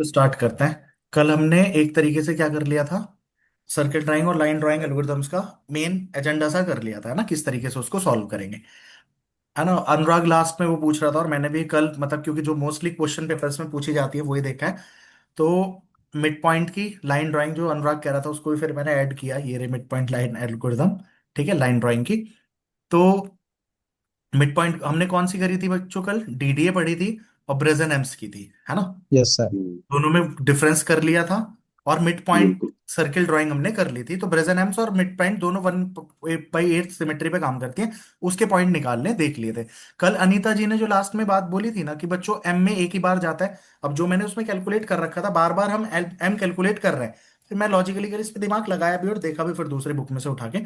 तो स्टार्ट करते हैं। कल हमने एक तरीके से क्या कर लिया था, सर्किल ड्राइंग और लाइन ड्राइंग एल्गोरिथम्स का मेन एजेंडा सा कर लिया था, है ना, किस तरीके से उसको सॉल्व करेंगे। है ना, अनुराग लास्ट में वो पूछ रहा था और मैंने भी कल मतलब क्योंकि जो मोस्टली क्वेश्चन पेपर्स में पूछी जाती है वही देखा है। तो मिड पॉइंट की लाइन ड्राइंग जो अनुराग कह रहा था उसको भी फिर मैंने ऐड किया, ये रे मिड पॉइंट लाइन एल्गोरिथम। ठीक है, लाइन ड्राइंग की। तो मिड पॉइंट हमने कौन सी करी थी बच्चों, कल डीडीए पढ़ी थी और ब्रेजन एम्स की थी, है ना। Yes sir. दोनों में डिफरेंस कर लिया था। और मिड पॉइंट बिल्कुल। सर्किल ड्राइंग हमने कर ली थी। तो ब्रेजन एम्स और मिड पॉइंट दोनों 1/8 सिमेट्री पे काम करती हैं। उसके पॉइंट निकालने देख लिए थे। कल अनीता जी ने जो लास्ट में बात बोली थी ना कि बच्चों एम में एक ही बार जाता है। अब जो मैंने उसमें कैलकुलेट कर रखा था, बार बार हम एम कैलकुलेट कर रहे हैं। फिर मैं लॉजिकली कर इस पे दिमाग लगाया भी और देखा भी फिर दूसरे बुक में से उठा के।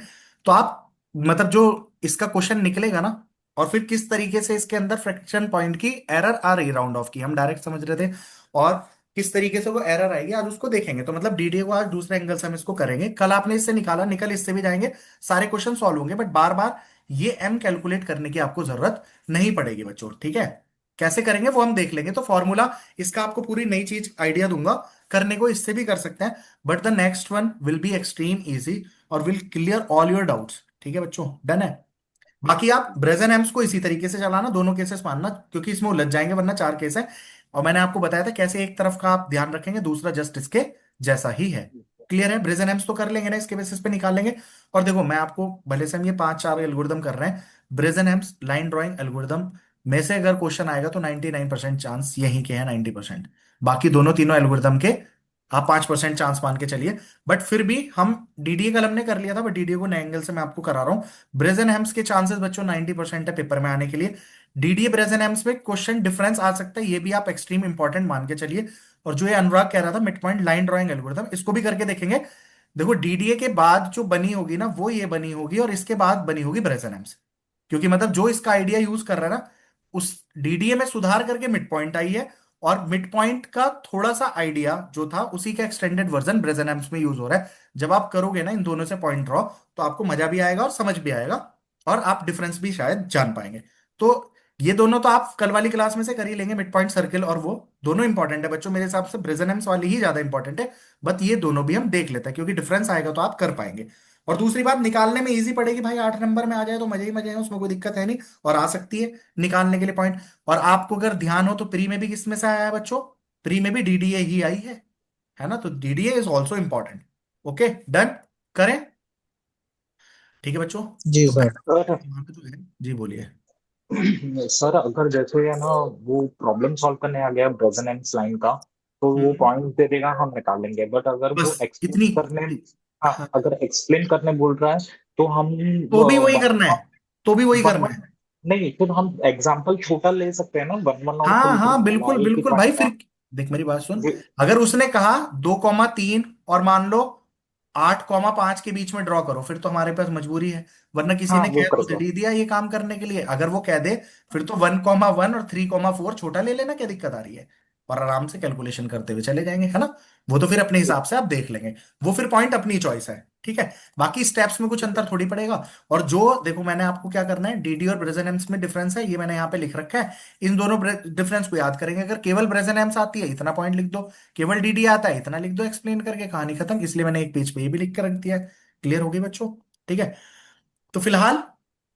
तो आप मतलब जो इसका क्वेश्चन निकलेगा ना, और फिर किस तरीके से इसके अंदर फ्रैक्शन पॉइंट की एरर आ रही, राउंड ऑफ की हम डायरेक्ट समझ रहे थे, और किस तरीके से वो एरर आएगी आज उसको देखेंगे। तो मतलब डीडीए को आज दूसरे एंगल से हम इसको करेंगे। कल आपने इससे निकाला, निकल इससे भी जाएंगे, सारे क्वेश्चन सॉल्व होंगे, बट बार बार ये एम कैलकुलेट करने की आपको जरूरत नहीं पड़ेगी बच्चों। ठीक है, कैसे करेंगे वो हम देख लेंगे। तो फॉर्मूला इसका आपको पूरी नई चीज आइडिया दूंगा, करने को इससे भी कर सकते हैं, but the next one will be extreme easy और will clear all your doubts. ठीक है बच्चों, डन है। बाकी आप ब्रेजन एम्स को इसी तरीके से चलाना, दोनों केसेस मानना, क्योंकि इसमें उलझ जाएंगे वरना चार केस है। और मैंने आपको बताया था कैसे एक तरफ का आप ध्यान रखेंगे, दूसरा जस्ट इसके जैसा ही है। क्लियर है, ब्रेजन एम्स तो कर लेंगे ना, इसके बेसिस पे निकाल लेंगे। और देखो मैं आपको भले से हम ये पांच चार एल्गोरिदम कर रहे हैं, brazen AIIMS line drawing algorithm में से अगर क्वेश्चन आएगा तो 99% चांस यहीं के हैं, 90%। बाकी दोनों तीनों एल्गोरिदम के आप 5% चांस मान के चलिए। बट फिर भी हम डीडीए कल हमने कर लिया था, बट डीडीए को नए एंगल से मैं आपको करा रहा हूँ। ब्रेजन हेम्स के चांसेस बच्चों 90% है पेपर में आने के लिए। डीडीए ब्रेजन हेम्स में क्वेश्चन डिफरेंस आ सकता है, ये भी आप एक्सट्रीम इंपॉर्टेंट मान के चलिए। और जो ये अनुराग कह रहा था mid point line drawing algorithm, इसको भी करके देखेंगे। देखो डीडीए के बाद जो बनी होगी ना वो ये बनी होगी, और इसके बाद बनी होगी ब्रेजन हेम्स। क्योंकि मतलब जो इसका आइडिया यूज कर रहा है ना, उस डीडीए में सुधार करके मिड पॉइंट आई है। और मिड पॉइंट का थोड़ा सा आइडिया जो था उसी का एक्सटेंडेड वर्जन ब्रेजन एम्स में यूज हो रहा है। जब आप करोगे ना इन दोनों से पॉइंट ड्रॉ, तो आपको मजा भी आएगा और समझ भी आएगा, और आप डिफरेंस भी शायद जान पाएंगे। तो ये दोनों तो आप कल वाली क्लास में से कर ही लेंगे, मिड पॉइंट सर्किल, और वो दोनों इंपॉर्टेंट है बच्चों मेरे हिसाब से, ब्रेजनेम्स वाली ही ज्यादा इंपॉर्टेंट है। बट ये दोनों भी हम देख लेते हैं क्योंकि डिफरेंस आएगा तो आप कर पाएंगे। और दूसरी बात, निकालने में इजी पड़ेगी भाई, 8 नंबर में आ जाए तो मजे ही मजे हैं, उसमें कोई दिक्कत है नहीं। और आ सकती है निकालने के लिए पॉइंट। और आपको अगर ध्यान हो तो प्री में भी किसमें से आया है बच्चों, प्री में भी डीडीए ही आई है ना। तो DDA is also important. Okay, done, करें। ठीक है बच्चों। जी तो सर। सर वहां पे तो है जी, बोलिए। सर अगर जैसे है ना वो प्रॉब्लम सॉल्व करने आ गया रेजोनेंस लाइन का, तो वो हम्म, पॉइंट दे देगा, हम निकाल लेंगे। बट अगर वो बस एक्सप्लेन इतनी। करने, हाँ हाँ, अगर एक्सप्लेन करने बोल रहा है तो हम तो भी वही करना है, तो भी वही वन करना वन है। नहीं, फिर हम एग्जाम्पल छोटा ले सकते हैं ना, 1 1 और हाँ 2 2 हाँ, वाला बिल्कुल एक ही बिल्कुल भाई। पॉइंट फिर का। देख मेरी बात सुन, जी अगर उसने कहा 2,3 और मान लो 8,5 के बीच में ड्रॉ करो, फिर तो हमारे पास मजबूरी है। वरना किसी हाँ ने वो कह कर तो दो। दे दिया ये काम करने के लिए, अगर वो कह दे फिर तो 1,1 और 3,4 छोटा ले लेना, क्या दिक्कत आ रही है। और आराम से कैलकुलेशन करते हुए चले जाएंगे, है ना। वो तो फिर अपने हिसाब से आप देख लेंगे, वो फिर पॉइंट अपनी चॉइस है। ठीक है, बाकी स्टेप्स में कुछ अंतर थोड़ी पड़ेगा। और जो देखो मैंने आपको क्या करना है, डीडी और ब्रेजनेम्स में डिफरेंस है, ये मैंने यहाँ पे लिख रखा है। इन दोनों डिफरेंस को याद करेंगे। अगर केवल ब्रेजनेम्स आती है इतना पॉइंट लिख दो, केवल डीडी आता है इतना लिख दो, एक्सप्लेन करके कहानी खत्म। इसलिए मैंने एक पेज पे ये भी लिख कर रख दिया है। क्लियर होगी बच्चों। ठीक है, तो फिलहाल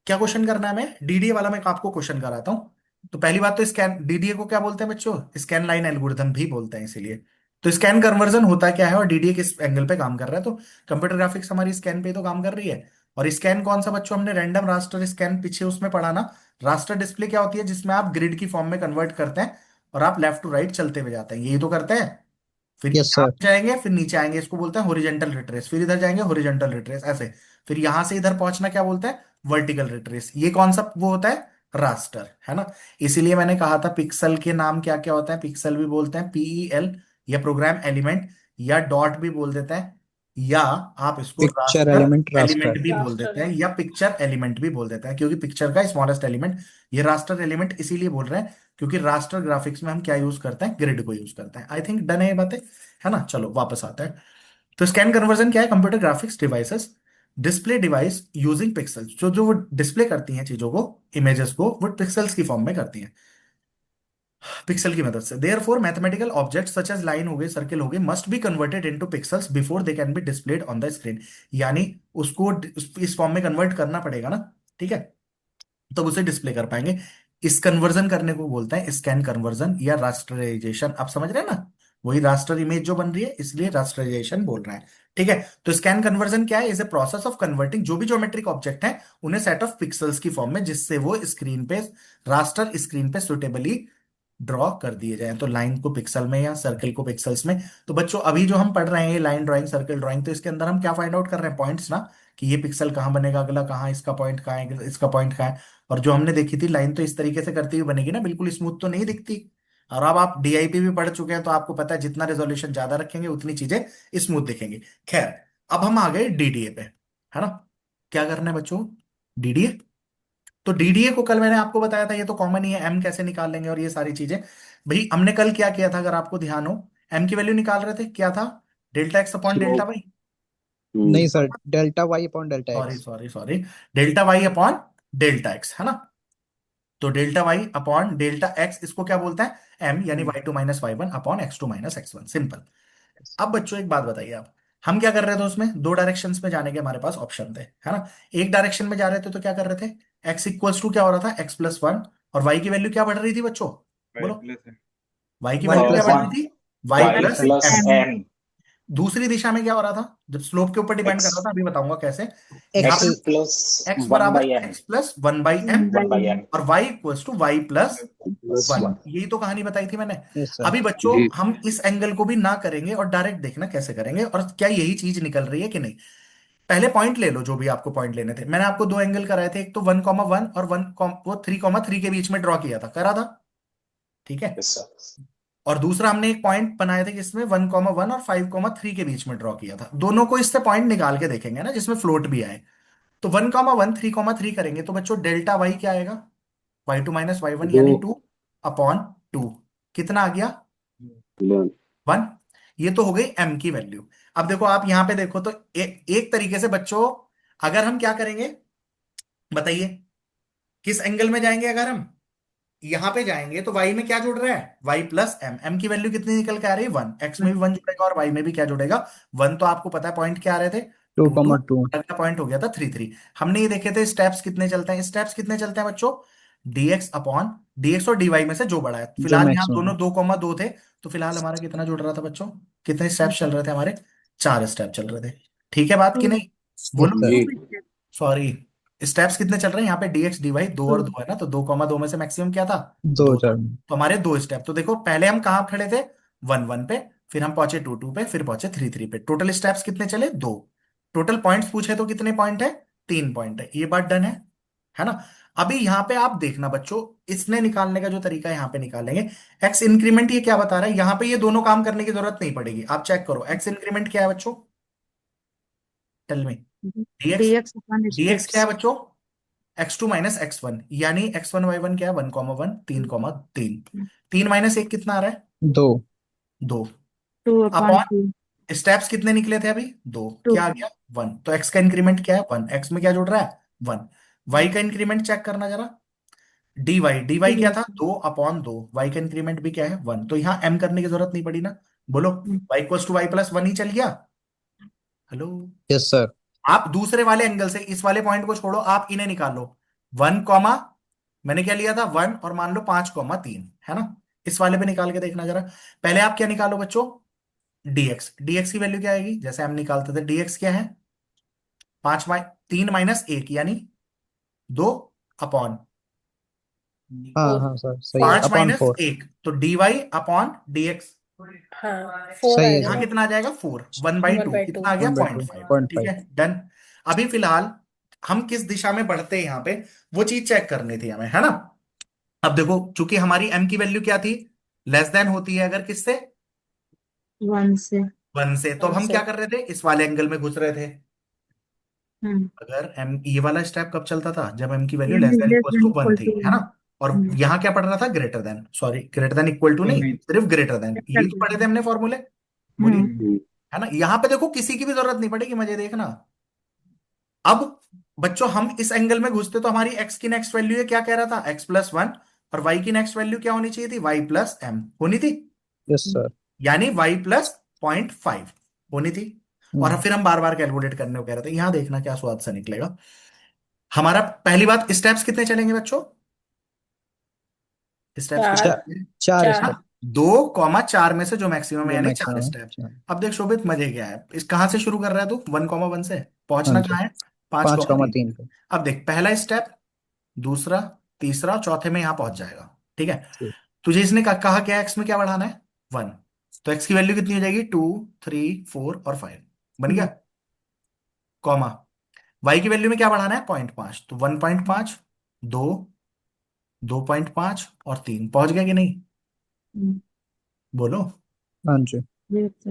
क्या क्वेश्चन करना है, मैं डीडीए वाला मैं आपको क्वेश्चन कराता हूँ। तो पहली बात तो स्कैन, डीडीए को क्या बोलते हैं बच्चों, स्कैन लाइन एल्गोरिथम भी बोलते हैं इसीलिए। तो स्कैन कन्वर्जन होता क्या है और डीडीए किस एंगल पे काम कर रहा है, तो कंप्यूटर ग्राफिक्स हमारी स्कैन पे तो काम कर रही है। और स्कैन कौन सा बच्चों, हमने रैंडम रास्टर स्कैन पीछे उसमें पढ़ा ना। रास्टर डिस्प्ले क्या होती है, जिसमें आप ग्रिड की फॉर्म में कन्वर्ट करते हैं और आप लेफ्ट टू राइट चलते हुए जाते हैं, यही तो करते हैं। फिर यस यहां सर। जाएंगे फिर नीचे आएंगे, इसको बोलते हैं हॉरिजॉन्टल रिट्रेस, फिर इधर जाएंगे हॉरिजॉन्टल रिट्रेस ऐसे। फिर यहां से इधर पहुंचना क्या बोलते हैं, वर्टिकल रिट्रेस। ये कौन सा वो होता है, रास्टर, है ना। इसीलिए मैंने कहा था पिक्सल के नाम क्या क्या होता है, पिक्सल भी बोलते हैं पीईएल, या प्रोग्राम एलिमेंट, या डॉट भी बोल देते हैं, या आप इसको picture raster element element raster. भी बोल देते हैं, या पिक्चर एलिमेंट भी बोल देते हैं, क्योंकि पिक्चर का स्मॉलेस्ट एलिमेंट। ये रास्टर एलिमेंट इसीलिए बोल रहे हैं क्योंकि रास्टर ग्राफिक्स में हम क्या यूज करते हैं, ग्रिड को यूज करते हैं। आई थिंक डन है ये बातें, है ना। चलो वापस आते हैं। तो स्कैन कन्वर्जन क्या है, computer graphics devices display device using pixels, जो जो वो डिस्प्ले करती हैं चीजों को, इमेजेस को, वो पिक्सल्स की फॉर्म में करती हैं। पिक्सल की मदद से। Therefore mathematical object such as line हो गए, सर्किल हो गए, must be converted into pixels before they can be displayed on the screen. यानी उसको इस फॉर्म में कन्वर्ट करना पड़ेगा ना, ठीक है, तब उसे डिस्प्ले कर पाएंगे। इस कन्वर्जन करने को बोलते हैं स्कैन कन्वर्जन या रास्टराइजेशन। आप समझ रहे हैं ना, वही रास्टर इमेज जो बन रही है, इसलिए रास्टराइजेशन बोल रहे हैं। ठीक है, तो स्कैन कन्वर्जन क्या है? Is a process of converting जो भी ज्योमेट्रिक ऑब्जेक्ट है उन्हें सेट ऑफ पिक्सल्स की फॉर्म में, जिससे वो स्क्रीन पे, रास्टर स्क्रीन पे सुटेबली ड्रॉ कर दिए जाए। तो लाइन को पिक्सल में या सर्कल को पिक्सल्स में। तो बच्चों अभी जो हम पढ़ रहे हैं ये लाइन ड्राइंग, सर्कल ड्राइंग, तो इसके अंदर हम क्या फाइंड आउट कर रहे हैं? पॉइंट्स ना, कि ये पिक्सल कहाँ बनेगा, अगला कहाँ, इसका पॉइंट कहाँ है, इसका पॉइंट कहाँ है। और जो हमने देखी थी लाइन तो इस तरीके से करती हुई बनेगी ना, बिल्कुल स्मूथ तो नहीं दिखती। और अब आप डीआईपी भी पढ़ चुके हैं तो आपको पता है जितना रेजोल्यूशन ज्यादा रखेंगे उतनी चीजें स्मूथ दिखेंगी। खैर, अब हम आ गए डीडीए पे, है ना। क्या करना है बच्चों? डीडीए। तो डीडीए को कल मैंने आपको बताया था, ये तो कॉमन ही है, एम कैसे निकाल लेंगे और ये सारी चीजें। भाई हमने कल क्या किया था, अगर आपको ध्यान हो, एम की वैल्यू निकाल रहे थे, क्या था? Delta x upon delta slope. Y. Hmm. नहीं sir, delta y upon delta sorry x. Sorry sorry, delta y upon delta x, है ना। तो delta y upon delta x, इसको क्या बोलते हैं? एम, यानी y two minus y one upon x two minus x one, simple. अब बच्चों एक बात बताइए आप, हम क्या कर रहे थे उसमें? दो डायरेक्शंस में जाने के हमारे पास ऑप्शन थे, है ना। एक डायरेक्शन में जा रहे थे तो क्या कर रहे थे? एक्स इक्वल्स टू क्या हो रहा था? X plus one. और वाई की वैल्यू क्या बढ़ रही थी बच्चों? वाई बोलो। प्लस है। वाई की वाई वैल्यू क्या प्लस बढ़ एम। रही थी? Y y plus plus m. M. दूसरी दिशा में क्या हो रहा था? जब स्लोप के ऊपर डिपेंड कर एक्स। रहा था, अभी बताऊंगा कैसे। यहाँ एक्स। पे एक्स प्लस एक्स वन बराबर by m. X plus one by m, one by m और y equals to y plus plus one. One. यही तो कहानी बताई थी मैंने। Yes sir. अभी बच्चों हम इस एंगल को भी ना करेंगे और डायरेक्ट देखना कैसे करेंगे और क्या यही चीज निकल रही है कि नहीं। पहले पॉइंट ले लो, जो भी आपको पॉइंट लेने थे। मैंने आपको दो एंगल कराए थे, एक तो 1,1 और वो 3,3 के बीच में ड्रॉ किया था, करा था, ठीक है। Yes sir. और दूसरा हमने एक पॉइंट बनाए थे जिसमें 1,1 और 5,3 के बीच में ड्रॉ किया था। दोनों को इससे पॉइंट निकाल के देखेंगे ना जिसमें फ्लोट भी आए। तो 1,1 3,3 करेंगे तो बच्चों डेल्टा वाई क्या आएगा? Y two minus y one, दो। यानी 2/2। कितना आ गया? वन। 1। ये तो हो गई एम की वैल्यू। अब देखो आप यहां पे देखो तो एक तरीके से बच्चों, अगर हम क्या करेंगे बताइए, किस एंगल में जाएंगे? अगर हम यहां पे जाएंगे तो y में क्या जुड़ रहा है? y plus m. एम की वैल्यू कितनी निकल के आ रही है? 1। x में भी 1 जुड़ेगा और y में भी क्या जुड़ेगा? 1। तो आपको पता है पॉइंट क्या आ रहे थे? टू 2 2। Comma two. अगला पॉइंट हो गया था 3 3। हमने ये देखे थे स्टेप्स कितने चलते हैं, स्टेप्स कितने चलते हैं बच्चों? dx अपॉन dx और dy में से जो बड़ा है। जो फिलहाल यहाँ मैक्सिमम। दोनों 2,2 थे, तो फिलहाल हमारा कितना जुड़ रहा था बच्चों? कितने स्टेप्स चल रहे थे हमारे? 4 स्टेप चल रहे थे। ठीक है बात कि नहीं? यस बोलो। सर। जी। सॉरी, स्टेप्स कितने चल रहे हैं यहाँ पे? dx dy, दो और दो है ना, तो 2,2 में से मैक्सिमम क्या था? दो 2 था। चार। तो हमारे दो स्टेप। तो देखो पहले हम कहाँ खड़े थे? 1 1 पे, फिर हम पहुंचे 2 2 पे, फिर पहुंचे 3 3 पे। टोटल स्टेप्स कितने चले? 2। टोटल पॉइंट्स पूछे तो कितने पॉइंट है? 3 पॉइंट है। ये बात डन है ना। अभी यहाँ पे आप देखना बच्चों, इसने निकालने का जो तरीका है यहाँ पे निकालेंगे। एक्स इंक्रीमेंट ये क्या बता रहा है? यहाँ पे ये दोनों काम करने की जरूरत नहीं पड़ेगी। आप चेक करो एक्स इंक्रीमेंट क्या है बच्चों, tell me. Dx, dx upon dx क्या steps. है बच्चों? X two minus x one, यानी x1 y1 क्या है? 1,1 3,3। 3 - 1 कितना आ रहा है? दो। 2। 2 upon अपॉन 2. स्टेप्स कितने निकले थे अभी? 2। 2. क्या आ गया? 1। तो x का इंक्रीमेंट क्या है? 1। x में क्या जुड़ रहा है? 1। y का इंक्रीमेंट चेक करना जरा। dy क्या था? 2/2। y का इंक्रीमेंट भी क्या है? 1। तो यहाँ m करने की जरूरत नहीं पड़ी ना। बोलो। y equals to y plus one ही चल गया। हेलो। Yes sir. आप दूसरे वाले एंगल से इस वाले पॉइंट को छोड़ो, आप इन्हें निकाल लो। 1 मैंने क्या लिया था? 1, और मान लो 5,3, है ना। इस वाले पे निकाल के देखना जरा। पहले आप क्या निकालो बच्चों? dx। dx की वैल्यू क्या आएगी? जैसे हम निकालते थे, dx क्या है? 3 - 1 यानी 2 अपॉन हाँ 4. हाँ सर, सही है, 5 अपॉन माइनस 4। एक तो dy अपॉन dx। हाँ 4 सही है यहां सर। आएगा. कितना आ जाएगा? 4। 1/2 कितना 1/2. आ गया? 1/2। 0.5। पॉइंट ठीक फाइव है, डन। अभी फिलहाल हम किस दिशा में बढ़ते हैं यहाँ पे, वो चीज चेक करनी थी हमें, है ना। अब देखो चूंकि हमारी m की वैल्यू क्या थी? लेस देन होती है अगर किससे? 1 से. 1 से। तो अब 1 हम क्या से. कर रहे थे? इस वाले एंगल में घुस रहे थे। हम्म. अगर m, ये वाला स्टेप कब चलता था? जब m की वैल्यू m less is than less equal to than 1 equal थी, to है ना। 1. और यहाँ क्या पढ़ रहा था? Greater than, sorry greater than equal to नहीं, नहीं। सिर्फ ग्रेटर देन, Greater यही तो पढ़े थे than. हमने फॉर्मूले। बोलिए। हम्म. हम्म। है ना, यहाँ पे देखो किसी की भी जरूरत नहीं पड़ेगी, मजे देखना। अब बच्चों हम इस एंगल में घुसते तो हमारी x की नेक्स्ट वैल्यू है, क्या कह रहा था? x plus one. और y की नेक्स्ट वैल्यू क्या होनी चाहिए थी, y प्लस एम होनी थी, यस सर। यानी y प्लस 0.5 होनी थी। और फिर हम बार बार कैलकुलेट करने को कह रहे थे, यहां देखना क्या स्वाद सा निकलेगा हमारा। पहली बात, स्टेप्स कितने चलेंगे बच्चों, स्टेप्स कितने चार। चार चलेंगे? चार चार। स्टेप। हाँ, 2,4 में से जो मैक्सिमम है जो यानी चार मैक्सिमम है स्टेप। चार। अब देख शोभित, मजे क्या है, इस कहां से शुरू कर रहा है तू, 1,1 से हाँ पहुंचना जी। कहाँ है, पांच पाँच कॉमा कॉमा तीन तीन पे। अब देख पहला स्टेप, दूसरा, तीसरा, चौथे में यहां पहुंच जाएगा। ठीक है, ठीक। तुझे इसने कहा क्या, एक्स में क्या बढ़ाना है, 1। तो एक्स की वैल्यू कितनी हो जाएगी, 2, 3, 4 और 5, बन गया, कॉमा। वाई की वैल्यू में क्या बढ़ाना है, 0.5, तो 1.5, 2, 2.5 और 3, पहुंच गया कि नहीं, बोलो। हाँ जी।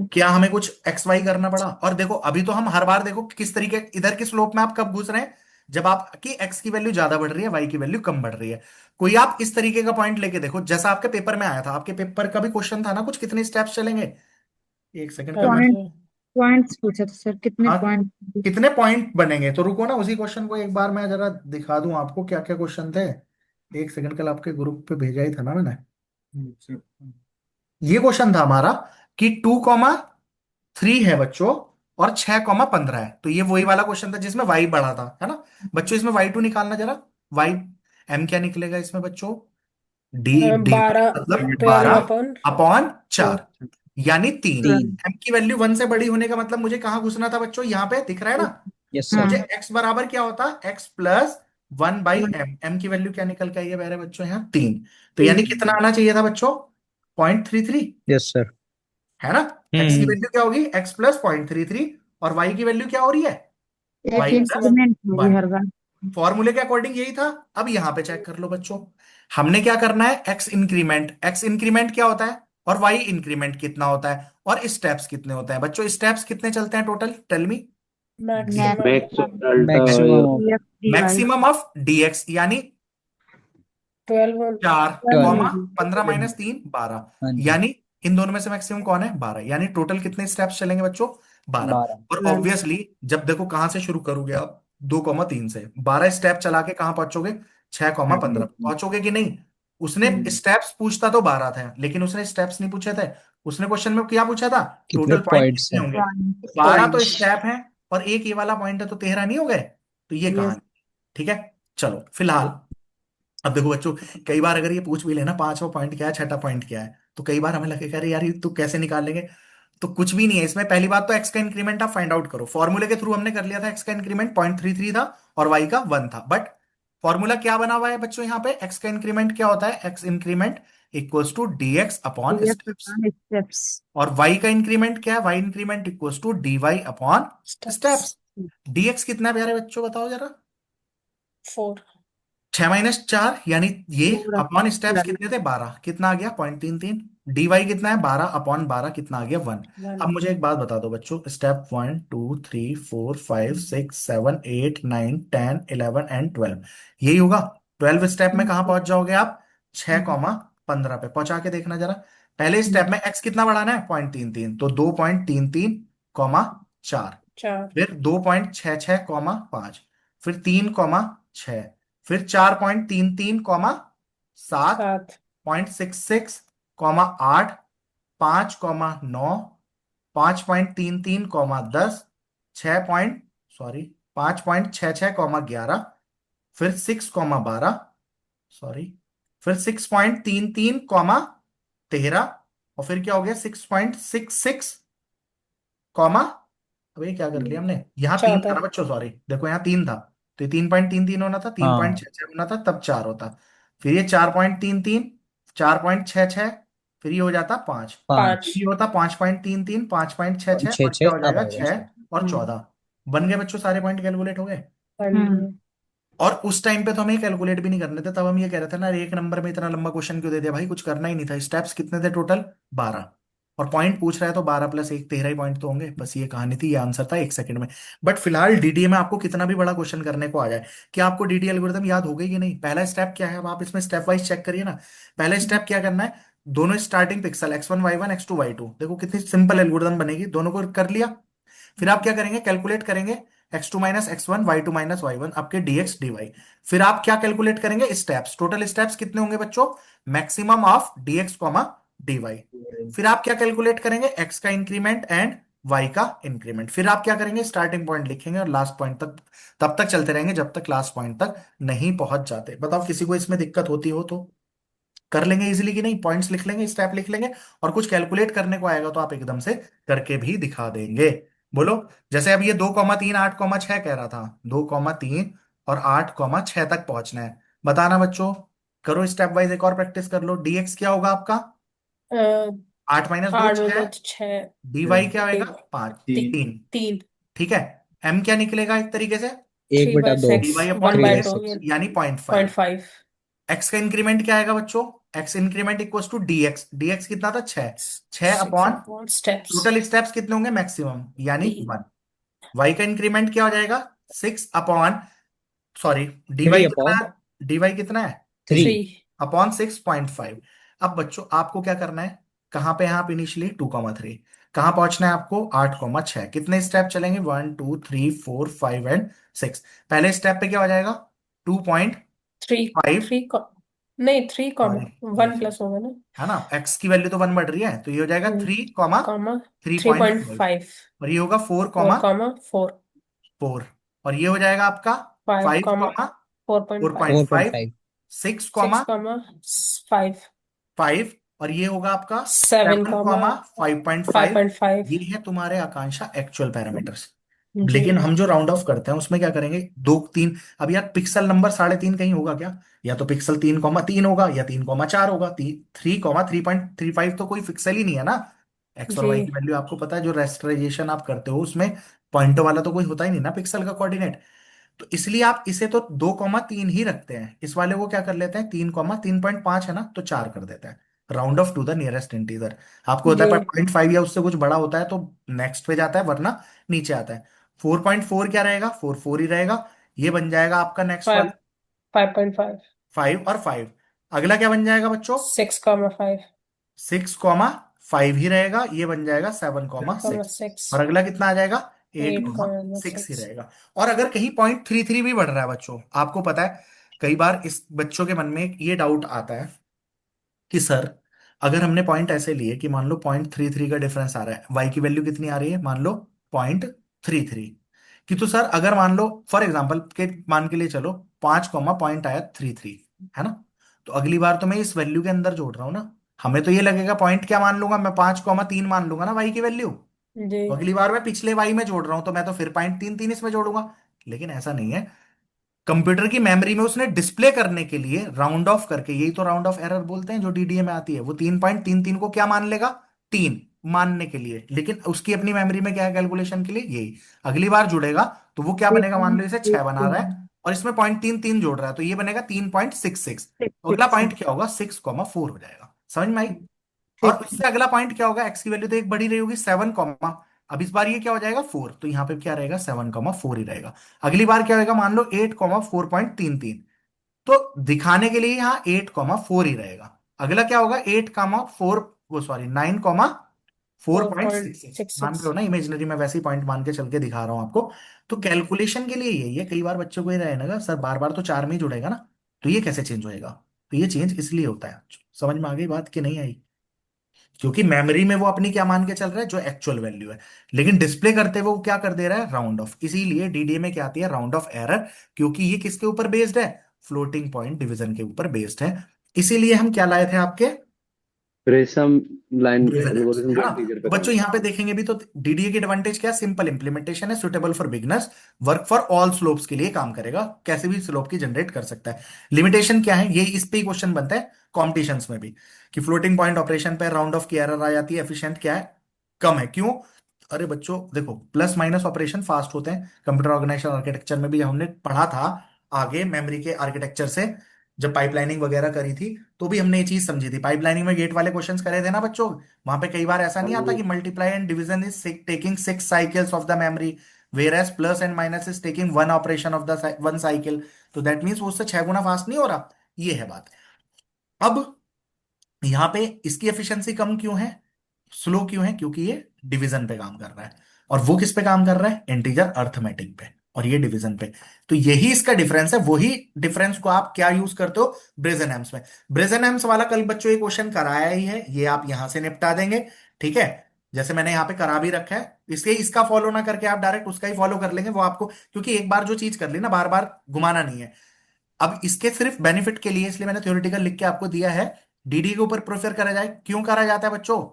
क्या हमें कुछ एक्स वाई करना पड़ा, और देखो अभी तो हम हर बार देखो किस तरीके, इधर की स्लोप में आप कब घुस रहे हैं, जब आपकी एक्स की वैल्यू ज्यादा बढ़ रही है, वाई की वैल्यू कम बढ़ रही है। कोई आप इस तरीके का पॉइंट लेके देखो, जैसा आपके पेपर में आया था, आपके पेपर का भी क्वेश्चन था ना कुछ, कितने स्टेप्स चलेंगे, एक सेकंड का मैं, पॉइंट जी। पॉइंट्स पूछा था सर, कितने हाँ पॉइंट? कितने पॉइंट बनेंगे, तो रुको ना, उसी क्वेश्चन को एक बार मैं जरा दिखा दूं आपको, क्या क्या क्वेश्चन थे। एक सेकंड, कल आपके ग्रुप पे भेजा ही था ना मैंने, ये क्वेश्चन था हमारा कि 2,3 है बच्चों, और 6,15 है, तो ये वही वाला क्वेश्चन था जिसमें वाई बढ़ा था, है ना बच्चों, इसमें वाई टू निकालना जरा, वाई एम क्या निकलेगा इसमें बच्चों, डी डी बारह। मतलब 12 12 अपॉन अपॉन फोर। 4, यानी 3। तीन। एम की वैल्यू 1 से बड़ी होने का मतलब मुझे कहाँ घुसना था बच्चों, यहाँ पे दिख रहा है ना, यस तो सर। मुझे हाँ। x बराबर क्या होता, x+1/m, एम की वैल्यू क्या निकल के आई है मेरे बच्चों, यहाँ 3, तो यानी कितना आना चाहिए था बच्चों, 0.33, यस सर। है ना। x की हम्म। वैल्यू क्या होगी, x+0.33, और y की वैल्यू क्या हो रही है, y एक X प्लस वन। इंक्रीमेंट होगी 1। हर बार। फॉर्मूले के अकॉर्डिंग यही था। अब यहां पे चेक कर लो बच्चों, हमने क्या करना है, एक्स इंक्रीमेंट क्या होता है, और वाई इंक्रीमेंट कितना होता है, और स्टेप्स कितने होते हैं बच्चों, स्टेप्स कितने चलते हैं total, tell me. Maximum. Max delta maximum of DF DY maximum of dx यानी 12। 4, 12। कॉमा 15 - 3 12, हाँ जी। यानी इन दोनों में से मैक्सिमम कौन है, 12, यानी टोटल कितने स्टेप्स चलेंगे बच्चों, 12। 12। और ऑब्वियसली जब देखो कहां से शुरू करोगे आप, 2,3 से 12 स्टेप चला के कहां पहुंचोगे, 6,15 पहुंचोगे कि नहीं। उसने स्टेप्स पूछता तो 12 थे, लेकिन उसने स्टेप्स नहीं पूछे थे, उसने क्वेश्चन में क्या पूछा था, कितने टोटल पॉइंट पॉइंट्स कितने हैं। होंगे, 12 तो पॉइंट्स। स्टेप है, और एक ये वाला पॉइंट है, तो 13 नहीं हो गए, तो ये यस। कहानी। ठीक है, चलो फिलहाल, अब देखो बच्चों, कई बार अगर ये पूछ भी लेना पांचवा पॉइंट क्या है, छठा पॉइंट क्या है, तो कई बार हमें लगेगा अरे यार ये तो कैसे निकाल लेंगे, तो कुछ भी नहीं है इसमें। पहली बात तो एक्स का इंक्रीमेंट आप फाइंड आउट करो, फॉर्मूले के थ्रू हमने कर लिया था, एक्स का इंक्रीमेंट 0.33 था और वाई का 1 था, बट फॉर्मूला क्या बना हुआ है बच्चों, यहाँ पे एक्स का इंक्रीमेंट क्या होता है, x increment equals to dx upon DF steps, steps. और वाई का इंक्रीमेंट क्या है, y increment equals to d y upon steps. Steps. Dx कितना है प्यारे बच्चों, बताओ जरा, 4। 6 - 4, यानी ये पूरा अपॉन स्टेप्स 12। कितने थे, 12, कितना आ गया, 0.33। डीवाई कितना है, 12/12, कितना आ गया, 1। 1। अब मुझे एक बात बता दो बच्चों, स्टेप 1, 2, 3, 4, 5, 6, 7, 8, 9, 10, 11 एंड 12, यही होगा। 12 स्टेप में कहां पहुंच जाओगे आप, 6,15 पे पहुंचा के देखना जरा। पहले स्टेप में एक्स कितना बढ़ाना है, 0.33, तो 2.33, 4, 4। फिर 2.66, 5, फिर 3, 6, फिर 4.33, 7, 7। 0.66, 8, 5, 9, 5.33, 10, 6 5.66, फिर 6, 12, सॉरी, फिर 6.33, 13, और फिर क्या हो गया, 6.66, कॉमा, अब ये क्या कर लिया हमने, यहाँ 3 था 14। ना बच्चों, सॉरी देखो यहाँ 3 था, तो ये 3.33 होना था, तीन पॉइंट हाँ। छह छह होना था, तब 4 होता, फिर ये 4.33, 4.66, फिर ये हो जाता 5, 5। फिर ये होता 5.33, 5.66, छः और क्या छः हो अब जाएगा, आएगा। 6 और 14, बन गए बच्चों, सारे पॉइंट कैलकुलेट हो गए। हाँ हम्म। जी। और उस टाइम पे तो हमें कैलकुलेट भी नहीं करने थे, तब हम ये कह रहे थे ना, अरे एक नंबर में इतना लंबा क्वेश्चन क्यों दे दिया भाई, कुछ करना ही नहीं था। स्टेप्स कितने थे टोटल, 12, और पॉइंट पूछ रहा है तो 12 + 1, 13 ही पॉइंट तो होंगे, बस ये कहानी थी, ये आंसर था 1 सेकंड में। बट फिलहाल डीडीए में आपको कितना भी बड़ा क्वेश्चन करने को आ जाए, क्या आपको डीडीए एल्गोरिथम याद हो गई कि नहीं, पहला स्टेप क्या है, अब आप इसमें स्टेप वाइज चेक करिए ना। पहला स्टेप क्या करना है, दोनों starting pixel x1 y1 x2 y2, देखो कितनी सिंपल एल्गोरिथम बनेगी, दोनों को कर लिया। फिर आप क्या करेंगे, कैलकुलेट करेंगे x2 minus x1, y2 minus y1 आपके dx dy। फिर आप क्या कैलकुलेट करेंगे? स्टेप्स, टोटल स्टेप्स कितने होंगे बच्चों? Maximum of dx comma dy। फिर आप क्या कैलकुलेट करेंगे? x का इंक्रीमेंट एंड y का इंक्रीमेंट। फिर आप क्या करेंगे? स्टार्टिंग पॉइंट लिखेंगे और लास्ट पॉइंट तक तब तक चलते रहेंगे जब तक लास्ट पॉइंट तक नहीं पहुंच जाते। बताओ किसी को इसमें दिक्कत होती हो तो? कर लेंगे इजीली कि नहीं? पॉइंट्स लिख लेंगे, स्टेप लिख लेंगे, और कुछ कैलकुलेट करने को आएगा तो आप एकदम से करके भी दिखा देंगे। बोलो। जैसे अब ये 2,3 8,6 कह रहा था, 2,3 और 8,6 तक पहुंचना है। बताना बच्चों। करो स्टेप वाइज, एक और प्रैक्टिस कर लो। डीएक्स क्या होगा आपका? 8 - 2 8 6। और 6 डीवाई क्या होएगा? 5 तीन। 3। 3 ठीक है। एम क्या निकलेगा एक तरीके से? 1/2। Dy 3/6 upon 1/2 3/6। यानी 0.5। 0.5 एक्स का इंक्रीमेंट क्या आएगा बच्चों? X increment equals to dx. Dx कितना था? 6। 6 6 upon upon steps total steps कितने होंगे? मैक्सिमम यानी 3 1। वाई का इंक्रीमेंट क्या हो जाएगा? 6 अपॉन, सॉरी, डीवाई 3/। कितना है? डीवाई कितना है? 3। 3 अपॉन 6.5। अब बच्चों आपको क्या करना है? कहां पे हैं आप इनिशियली? 2,3। कहां पहुंचना है आपको? 8,6। कितने स्टेप चलेंगे? 1 2 3 4 5 एंड 6। पहले स्टेप पे क्या हो जाएगा? 2.5। 3 नहीं 3 सॉरी, 1 प्लस होगा ना। है ना, एक्स की वैल्यू तो 1 बढ़ रही है तो ये हो जाएगा 3,3.5। 3.5 और ये होगा 4, 4 4। और ये हो जाएगा आपका 5 5, 4.5 4.5। 4.5। 6, 6 5 5। और ये होगा आपका 7 7, 5.5। 5.5 ये है तुम्हारे आकांक्षा एक्चुअल पैरामीटर्स। जी लेकिन हम जो राउंड ऑफ करते हैं उसमें क्या करेंगे? 2 3। अब यार पिक्सल नंबर 3.5 कहीं होगा क्या? या तो पिक्सल 3,3 होगा या 3,4 होगा। 3,3.35 तो कोई पिक्सल ही नहीं है ना। एक्स और जी वाई की वैल्यू आपको पता है, जो रेस्टराइजेशन आप करते हो उसमें पॉइंटो वाला तो कोई होता ही नहीं ना पिक्सल का कोऑर्डिनेट। तो इसलिए आप इसे तो 2,3 ही रखते हैं। इस वाले को क्या कर लेते हैं? 3,3.5 है ना, तो 4 कर देते हैं। Round off to the nearest integer. आपको होता जी है पर 0.5 या उससे कुछ बड़ा होता है तो नेक्स्ट पे जाता है, वरना नीचे आता है। 4.4 क्या रहेगा? 4 4 ही रहेगा। ये बन जाएगा आपका नेक्स्ट 5 वाला 5.5 5 और 5। अगला क्या बन जाएगा बच्चों? 6,5 6,5 ही रहेगा। ये बन जाएगा 7,6। 6 और अगला कितना आ जाएगा? एट कॉमा 8,6 सिक्स ही रहेगा। और अगर कहीं 0.33 भी बढ़ रहा है बच्चों, आपको पता है कई बार इस बच्चों के मन में ये डाउट आता है कि सर, अगर हमने पॉइंट ऐसे लिए कि मान लो 0.33 का डिफरेंस आ रहा है, वाई की वैल्यू कितनी आ रही है? मान लो 0.33। कि तो सर अगर मान लो फॉर एग्जाम्पल के मान के लिए चलो 5 पॉइंट आया 33, है ना, तो अगली बार तो मैं इस वैल्यू के अंदर जोड़ रहा हूं ना। हमें तो ये लगेगा पॉइंट क्या मान लूंगा मैं? 5,3 मान लूंगा ना वाई की वैल्यू। जी तो अगली बार मैं पिछले वाई में जोड़ रहा हूं तो मैं तो फिर 0.33 इसमें जोड़ूंगा। लेकिन ऐसा नहीं है। कंप्यूटर की मेमोरी में उसने डिस्प्ले करने के लिए राउंड ऑफ करके, यही तो राउंड ऑफ एरर बोलते हैं जो डीडीए में आती है, वो 3.33 को क्या मान लेगा? 3 मानने के लिए। लेकिन उसकी अपनी मेमोरी में क्या है कैलकुलेशन के लिए? यही। अगली बार जुड़ेगा तो वो क्या बनेगा? मान लो इसे 6 बना रहा है और इसमें 0.33 जोड़ रहा है तो ये बनेगा 3.66। तो अगला पॉइंट क्या होगा? 6,4 हो जाएगा। समझ में आई? और उससे अगला पॉइंट क्या होगा? एक्स की वैल्यू तो एक बढ़ी रही होगी 7, अब इस बार ये क्या हो जाएगा? 4। तो यहाँ पे क्या रहेगा? 7,4 ही रहेगा। अगली बार क्या होगा? मान लो 8,4.33। तो दिखाने के लिए यहाँ 8,4 ही रहेगा। अगला क्या होगा? 8,4, वो सॉरी 9,4.66। मान रहे 4.66 हो ना? इमेजिनरी में वैसे ही पॉइंट मान के चल के दिखा रहा हूं आपको। तो कैलकुलेशन के लिए यही है। कई बार बच्चों को ये रहेगा सर बार बार तो 4 में ही जुड़ेगा ना, तो ये कैसे चेंज होएगा? तो ये चेंज इसलिए होता है। समझ में आ गई बात कि नहीं आई? क्योंकि मेमोरी में वो अपनी क्या मान के चल रहा है? जो एक्चुअल वैल्यू है। लेकिन डिस्प्ले करते हुए वो क्या कर दे रहा है? Round of. इसीलिए डीडीए में क्या आती है? Round of error. क्योंकि ये किसके ऊपर बेस्ड है? फ्लोटिंग पॉइंट डिवीजन के ऊपर बेस्ड है। इसीलिए हम क्या लाए थे आपके? रेसम लाइन ब्रेजन एप्स, एल्गोरिथम है जो ना। इंटीजर तो पे काम बच्चों यहाँ करता पे देखेंगे भी तो डीडीए की एडवांटेज क्या है? सिंपल इंप्लीमेंटेशन है, suitable for beginners, work for all slopes के लिए काम करेगा, कैसे भी स्लोप की जनरेट कर सकता है। लिमिटेशन क्या है? ये इस पे ही क्वेश्चन बनता है कॉम्पिटिशन्स में भी, कि फ्लोटिंग पॉइंट ऑपरेशन पे राउंड ऑफ की एरर आ जाती है, एफिशिएंट क्या है? कम है। क्यों? अरे बच्चों देखो, प्लस माइनस ऑपरेशन फास्ट होते हैं। कंप्यूटर ऑर्गेनाइजेशन आर्किटेक्चर में भी हमने पढ़ा था आगे मेमोरी के आर्किटेक्चर से, जब पाइपलाइनिंग वगैरह करी थी तो भी हमने ये चीज समझी थी। पाइपलाइनिंग में गेट वाले क्वेश्चंस करे थे ना बच्चों। वहां पे कई बार ऐसा नहीं आता है। कि multiply and division is taking 6 cycles of the memory, where plus and minus is taking 1 operation of the 1 cycle. तो दैट मीन्स वो उससे 6 गुना फास्ट नहीं हो रहा। ये है बात। अब यहाँ पे इसकी एफिशिएंसी कम क्यों है? स्लो क्यों है? क्योंकि ये डिवीजन पे काम कर रहा है। और वो किस पे काम कर रहा है? इंटीजर अर्थमेटिक पे। और ये डिवीजन पे। तो यही इसका डिफरेंस है। वही डिफरेंस को आप क्या यूज करते हो ब्रेजन में। ब्रेजन वाला कल बच्चों ये क्वेश्चन कराया ही है, ये आप यहां से निपटा देंगे। ठीक है, जैसे मैंने यहाँ पे करा भी रखा है, इसलिए इसका फॉलो ना करके आप डायरेक्ट उसका ही फॉलो कर लेंगे, वो आपको, क्योंकि एक बार जो चीज कर ली ना बार बार घुमाना नहीं है। अब इसके सिर्फ बेनिफिट के लिए इसलिए मैंने थ्योरेटिकल लिख के आपको दिया है। डीडी के ऊपर प्रेफर करा जाए, क्यों करा जाता है बच्चों?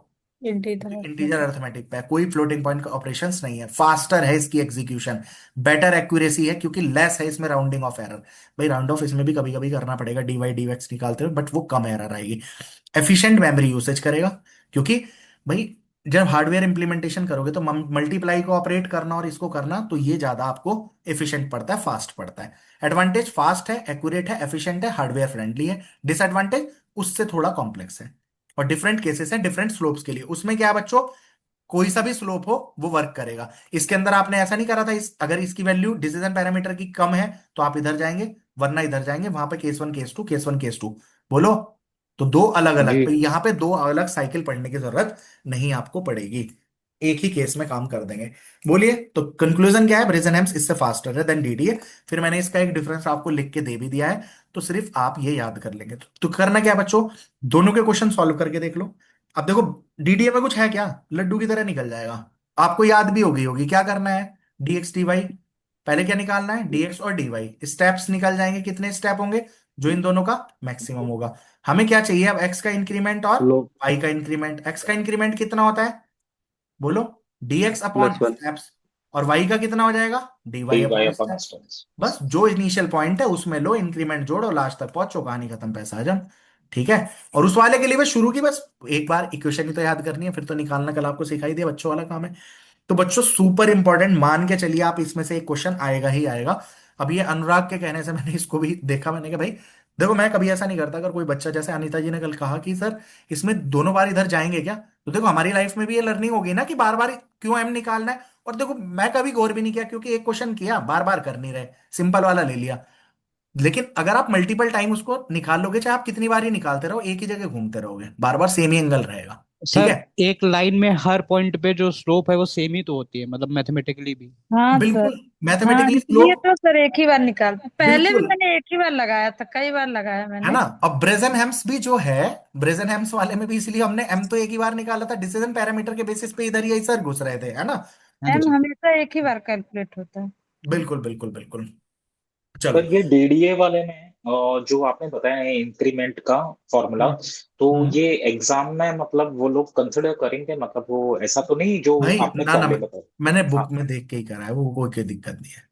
Integer integer arithmetic. अर्थमेटिक पे है, कोई फ्लोटिंग पॉइंट का ऑपरेशंस नहीं है, फास्टर है इसकी एग्जीक्यूशन, बेटर एक्यूरेसी है क्योंकि लेस है इसमें राउंडिंग ऑफ एरर। भाई राउंड ऑफ इसमें भी कभी कभी करना पड़ेगा डीवाई डीएक्स निकालते हुए, बट वो कम एरर आएगी। एफिशिएंट मेमोरी यूसेज करेगा, क्योंकि भाई जब हार्डवेयर इंप्लीमेंटेशन करोगे तो मल्टीप्लाई को ऑपरेट करना और इसको करना, तो ये ज्यादा आपको एफिशिएंट पड़ता है, फास्ट पड़ता है। एडवांटेज फास्ट है, एक्यूरेट है, एफिशिएंट है, हार्डवेयर फ्रेंडली है। डिसएडवांटेज उससे थोड़ा कॉम्प्लेक्स है और डिफरेंट केसेस है डिफरेंट स्लोप्स के लिए। उसमें क्या है बच्चों, कोई सा भी स्लोप हो वो वर्क करेगा। इसके अंदर आपने ऐसा नहीं करा था, अगर इसकी वैल्यू डिसीजन पैरामीटर की कम है तो आप इधर जाएंगे, वरना इधर जाएंगे, वहां पे case one case two, case one case two. बोलो। तो दो अलग अलग जी। पे, यहाँ पे दो अलग साइकिल पढ़ने की जरूरत नहीं आपको पड़ेगी, एक ही केस में काम कर देंगे। बोलिए, तो कंक्लूजन क्या है? ब्रेजनहेम्स इससे फास्टर है देन डीडीए। फिर मैंने इसका एक डिफरेंस आपको लिख के दे भी दिया है, तो सिर्फ आप ये याद कर लेंगे। तो करना क्या है बच्चों, दोनों के क्वेश्चन सॉल्व करके देख लो। अब देखो, डीडीए में कुछ है क्या, लड्डू की तरह निकल जाएगा। आपको याद भी होगी होगी क्या करना है, डीएक्स डीवाई। पहले क्या निकालना है, डीएक्स और डीवाई, स्टेप्स निकल जाएंगे, कितने स्टेप होंगे, जो इन दोनों का मैक्सिमम होगा। हमें क्या चाहिए अब, एक्स का इंक्रीमेंट और लो वाई का इंक्रीमेंट। एक्स का इंक्रीमेंट कितना होता है, बोलो, dx upon plus one. Steps. और वाई का कितना हो जाएगा, dy dy upon upon steps. steps। बस जो इनिशियल पॉइंट है उसमें लो, इंक्रीमेंट जोड़ो, लास्ट तक पहुंचो, कहानी खत्म, पैसा हजम। ठीक है। और उस वाले के लिए बस शुरू की बस एक बार इक्वेशन ही तो याद करनी है, फिर तो निकालना कल आपको सिखाई दिया, बच्चों वाला काम है। तो बच्चों सुपर इंपॉर्टेंट मान के चलिए आप, इसमें से एक क्वेश्चन आएगा ही आएगा। अब ये अनुराग के कहने से मैंने इसको भी देखा, मैंने कहा भाई देखो मैं कभी ऐसा नहीं करता, अगर कोई बच्चा, जैसे अनीता जी ने कल कहा कि सर इसमें दोनों बार इधर जाएंगे क्या, तो देखो हमारी लाइफ में भी ये लर्निंग होगी ना कि बार बार क्यों एम निकालना है। और देखो मैं कभी गौर भी नहीं किया, क्योंकि एक क्वेश्चन किया बार बार कर नहीं रहे, सिंपल वाला ले लिया। लेकिन अगर आप मल्टीपल टाइम उसको निकाल लोगे, चाहे आप कितनी बार ही निकालते रहो, एक ही जगह घूमते रहोगे, बार बार सेम ही एंगल रहेगा। ठीक सर है, एक लाइन में हर पॉइंट पे जो स्लोप है वो सेम ही तो होती है, मतलब मैथमेटिकली भी। हाँ सर। बिल्कुल हाँ मैथमेटिकली इसलिए स्लोप। तो सर एक ही बार निकाल, पहले भी बिल्कुल, मैंने एक ही बार लगाया था, कई बार लगाया है मैंने। ना। अब ब्रेजन हेम्स भी जो है, ब्रेजन हेम्स वाले में भी इसलिए हमने एम तो एक ही बार निकाला था, डिसीजन पैरामीटर के बेसिस पे इधर ही सर घुस रहे थे, है ना। हाँ एम जी। हमेशा एक ही बार कैलकुलेट होता है। बिल्कुल बिल्कुल बिल्कुल। चलो। पर ये डीडीए वाले में जो आपने बताया है इंक्रीमेंट का फॉर्मूला, हम्म तो हम्म। ये एग्जाम में मतलब वो लोग कंसिडर करेंगे, मतलब वो ऐसा तो नहीं जो भाई आपने ना ना, फॉर्मूले बताया। मैंने बुक हाँ। में देख के ही करा है, वो कोई दिक्कत नहीं है।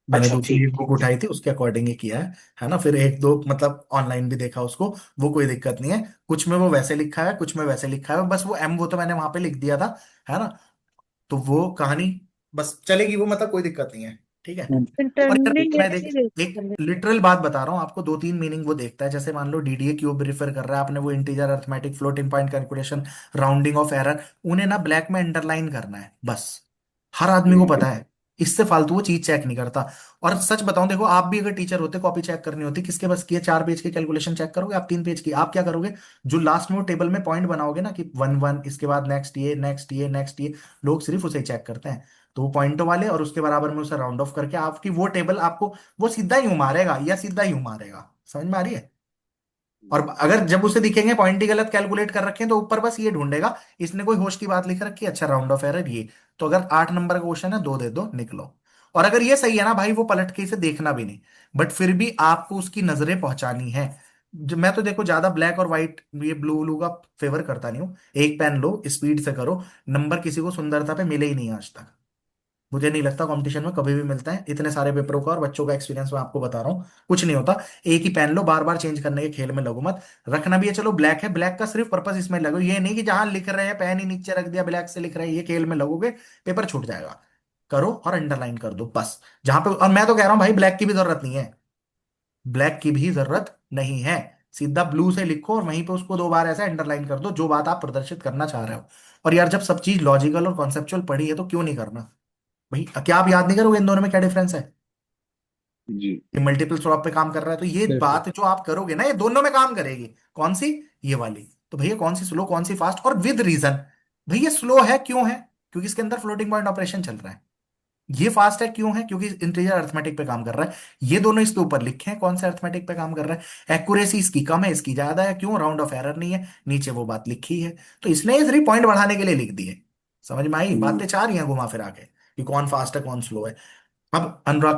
मैंने अच्छा दूसरी ठीक एक है। बुक उठाई थी उसके अकॉर्डिंग ही किया है ना। फिर एक दो मतलब ऑनलाइन भी देखा उसको, वो कोई दिक्कत नहीं है। कुछ में वो वैसे लिखा है, कुछ में वैसे लिखा है, बस वो एम वो तो मैंने वहां पे लिख दिया था, है ना। तो वो कहानी बस चलेगी, वो मतलब कोई दिक्कत नहीं है। ठीक है। हम्म। और यार मैं इंटरमीडिएट देख, की रेस एक कर लेते लिटरल बात बता रहा हूँ आपको, दो तीन मीनिंग वो देखता है। जैसे मान लो डीडीए क्यूब रिफर कर रहा है आपने, वो integer arithmetic, floating point calculation, rounding off error, उन्हें ना ब्लैक में अंडरलाइन करना है बस। हर आदमी को पता है, इससे फालतू वो चीज चेक नहीं करता। और सच बताऊं, देखो आप भी अगर टीचर होते, कॉपी चेक करनी होती, किसके बस की है 4 पेज की कैलकुलेशन चेक करोगे आप, 3 पेज की? आप क्या करोगे, जो लास्ट में वो टेबल में पॉइंट बनाओगे ना कि 1 1, इसके बाद नेक्स्ट ये नेक्स्ट ये नेक्स्ट ये, लोग सिर्फ उसे चेक करते हैं। तो वो पॉइंटों वाले और उसके बराबर में उसे राउंड ऑफ करके आपकी वो टेबल आपको वो सीधा ही मारेगा या सीधा ही मारेगा, समझ में आ रही है। और अगर जब उसे दिखेंगे पॉइंट ही गलत कैलकुलेट कर रखे हैं, तो ऊपर बस ये ढूंढेगा इसने कोई होश की बात लिख रखी है, अच्छा राउंड ऑफ एरर ये। तो अगर 8 नंबर का क्वेश्चन है, 2 दे दो, निकलो। और अगर ये सही है ना भाई, वो पलट के इसे देखना भी नहीं, बट फिर भी आपको उसकी नजरें पहुंचानी है। मैं तो देखो ज्यादा ब्लैक और व्हाइट, ये ब्लू ब्लू का फेवर करता नहीं हूँ। एक पेन लो, स्पीड से करो, नंबर किसी को सुंदरता पे मिले ही नहीं आज तक। मुझे नहीं लगता कंपटीशन में कभी भी मिलता है, इतने सारे पेपरों का और बच्चों का एक्सपीरियंस मैं आपको बता रहा हूँ, कुछ नहीं होता। एक ही पेन लो, बार बार चेंज करने के खेल में लगो मत। रखना भी है, चलो ब्लैक है, ब्लैक का सिर्फ पर्पस इसमें लगो, ये नहीं कि जहां लिख रहे हैं पेन ही नीचे रख दिया, ब्लैक से लिख रहे हैं, ये खेल में लगोगे पेपर छूट जाएगा। करो और अंडरलाइन कर दो बस, जहां पे। और मैं तो कह रहा हूँ भाई, ब्लैक की भी जरूरत नहीं है, ब्लैक की भी जरूरत नहीं है। सीधा ब्लू से लिखो और वहीं पे उसको 2 बार ऐसे अंडरलाइन कर दो, जो बात आप प्रदर्शित करना चाह रहे हो। और यार जब सब चीज लॉजिकल और कॉन्सेप्चुअल पढ़ी है तो क्यों नहीं करना। भाई क्या आप याद नहीं करोगे इन दोनों में क्या डिफरेंस है? जी। ये मल्टीपल स्वैप पे काम कर रहा है, तो ये बिल्कुल। बात जो आप करोगे ना, ये दोनों में काम करेगी। कौन सी, ये वाली। तो भैया कौन सी स्लो कौन सी फास्ट, और विद रीजन। भैया स्लो है क्यों है, क्योंकि इसके अंदर फ्लोटिंग पॉइंट ऑपरेशन चल रहा है। ये फास्ट है क्यों है? क्योंकि इंटीजर अर्थमेटिक पे काम कर रहा है। ये दोनों इसके ऊपर लिखे हैं कौन से अर्थमेटिक पे काम कर रहा है। एक्यूरेसी इसकी कम है, इसकी ज्यादा है, क्यों? राउंड ऑफ एरर नहीं है, नीचे वो बात लिखी है। तो इसने ये 3 पॉइंट बढ़ाने के लिए लिख दिए। समझ में आई? बातें चाह रही हैं घुमा फिरा के कि कौन फास्ट है कौन स्लो है। अब अनुराग